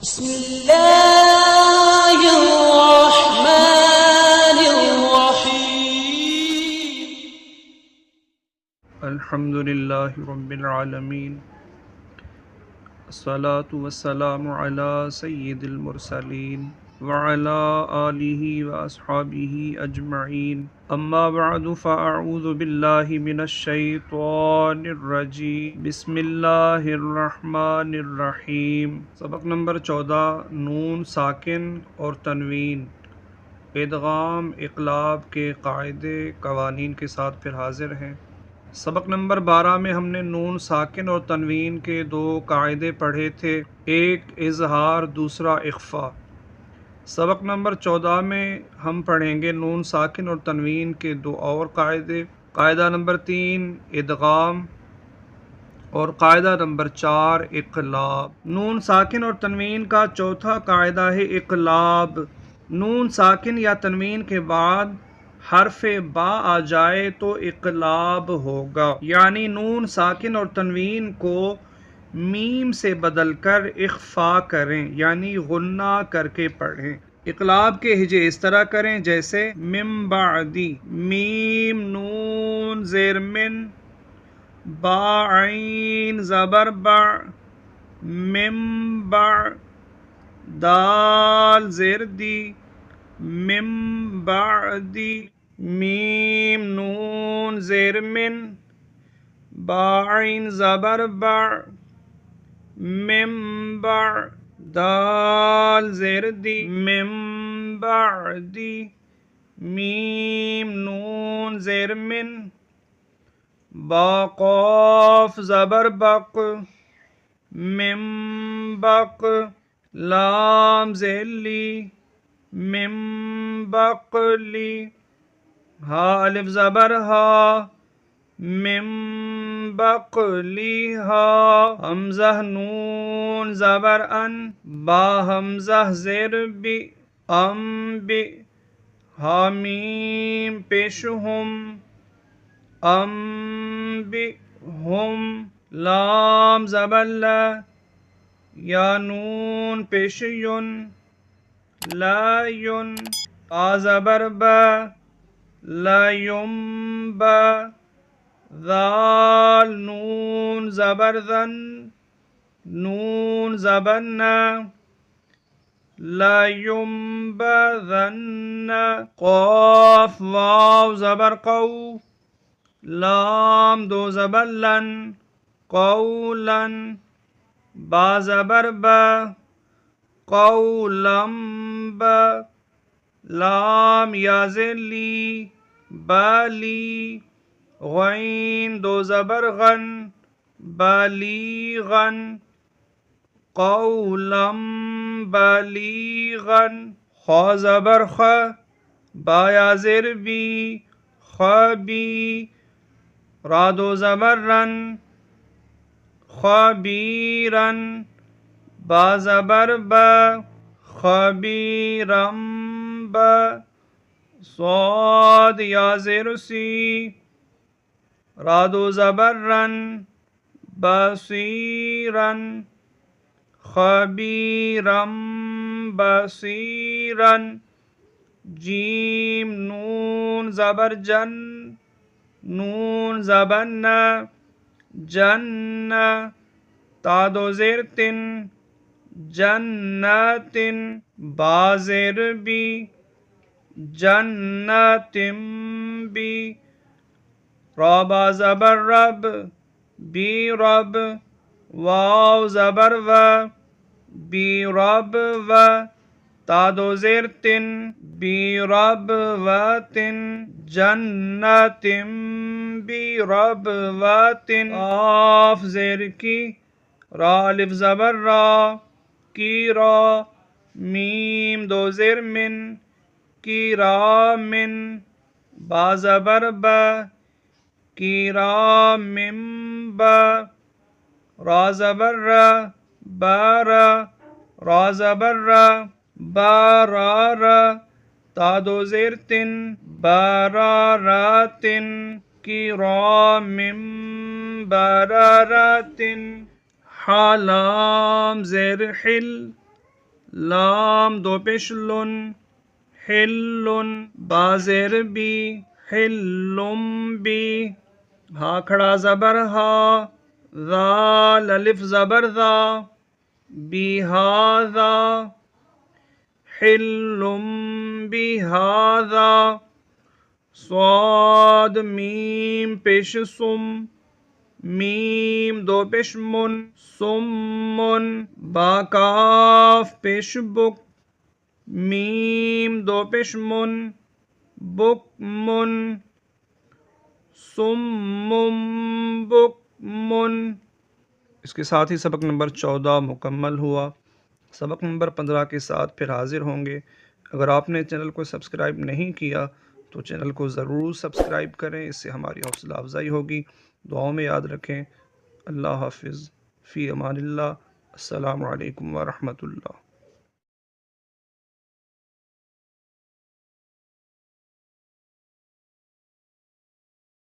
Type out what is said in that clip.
بسم الله الرحمن الرحيم. الحمد لله رب العالمين، الصلاة والسلام على سيد المرسلين وعلى آله وأصحابه أجمعين. أما بعد فأعوذ بالله من الشيطان الرجيم. بسم الله الرحمن الرحيم. سبق نمبر 14، نون ساکن اور تنوین، ادغام اقلاب کے قاعدے قوانین کے ساتھ پھر حاضر ہیں۔ سبق نمبر 12 میں ہم نے نون ساکن اور تنوین کے دو قاعدے پڑھے تھے، ایک اظہار دوسرا اخفا۔ سبق نمبر 14 میں ہم پڑھیں گے نون ساکن اور تنوین کے دو اور قاعدے، قاعدہ نمبر 3 ادغام اور قاعدہ نمبر 4 اقلاب۔ نون ساکن اور تنوین کا چوتھا قاعدہ ہے اقلاب۔ نون ساکن یا تنوین کے بعد حرف با آ جائے تو اقلاب ہوگا، یعنی نون ساکن اور تنوین کو میم سے بدل کر اخفا کریں، یعنی غنہ کر کے پڑھیں۔ اقلاب کے ہجے اس طرح کریں جیسے من بعدی، میم نون زیر من، با عین زبر با، من بعد، دال زیر دی، من بعدی، میم نون زیر من، با عین زبر با، من بعد، دال زیر دی، من بعدی، میم نون زیر من، با قاف زبر بق، من بق، لام زیر لی، من بقلی، ہا الف زبر ہا، من بقلیہا، حمزہ نون زبر ان، با حمزہ زیر بی، ام بی، ہا میم پیش ہم، ام بی ہم، لام زبر لا، یا نون پیش یون، لا یون، با زبر با، لا یم با، ذال نون زبر ذن، نون زبر نا، لا ينبذن، قاف واو زبر قو، لام دو زبر لن، قولن، با زبر با، قولم با، لام یا زیر لی، بالی، غین دو زبر غن، بالیغن، قولم بالیغن، خا زبر خ، با یا زیر بی، خبی، را دو زبر رن، خبیرن، با زبر با، خبیرم با، صاد یا زیر سی، را دو زبر رن، بصیرن، خبیرم بصیرن، جیم نون زبر جن، نون زبر نا، جن، تا دو زیر تن، جنتن، با زیر بی، جنتم بی، را با زبر رب، بی رب، واو زبر و، بی رب و، تا دو زیر تن، بی رب و تن، جنتم بی رب و تن، قاف زیر کی، را الف زبر را، کی را، میم دو زیر من، کی را من، با زبر با، کی را من با، را زبر را، بارا، را زبر را، بارارا، تا دو زیر تن، باراراتن، کی را من باراراتن، حالام زیر حل، لام دو پیش لن حلن با زیر بی حلم بی ہا کھڑا زبر ہا ذال الف زبر ذا بہذا حلم بہذا صاد میم پیش سم میم دو پیش من سمن با کاف پیش بک میم دو پیش من بک من سمم بک من۔ اس کے ساتھ ہی سبق نمبر 14 مکمل ہوا۔ سبق نمبر 15 کے ساتھ پھر حاضر ہوں گے۔ اگر آپ نے چینل کو سبسکرائب نہیں کیا تو چینل کو ضرور سبسکرائب کریں، اس سے ہماری حوصلہ افزائی ہوگی۔ دعاؤں میں یاد رکھیں۔ اللہ حافظ، فی امان اللہ، السلام علیکم ورحمۃ اللہ۔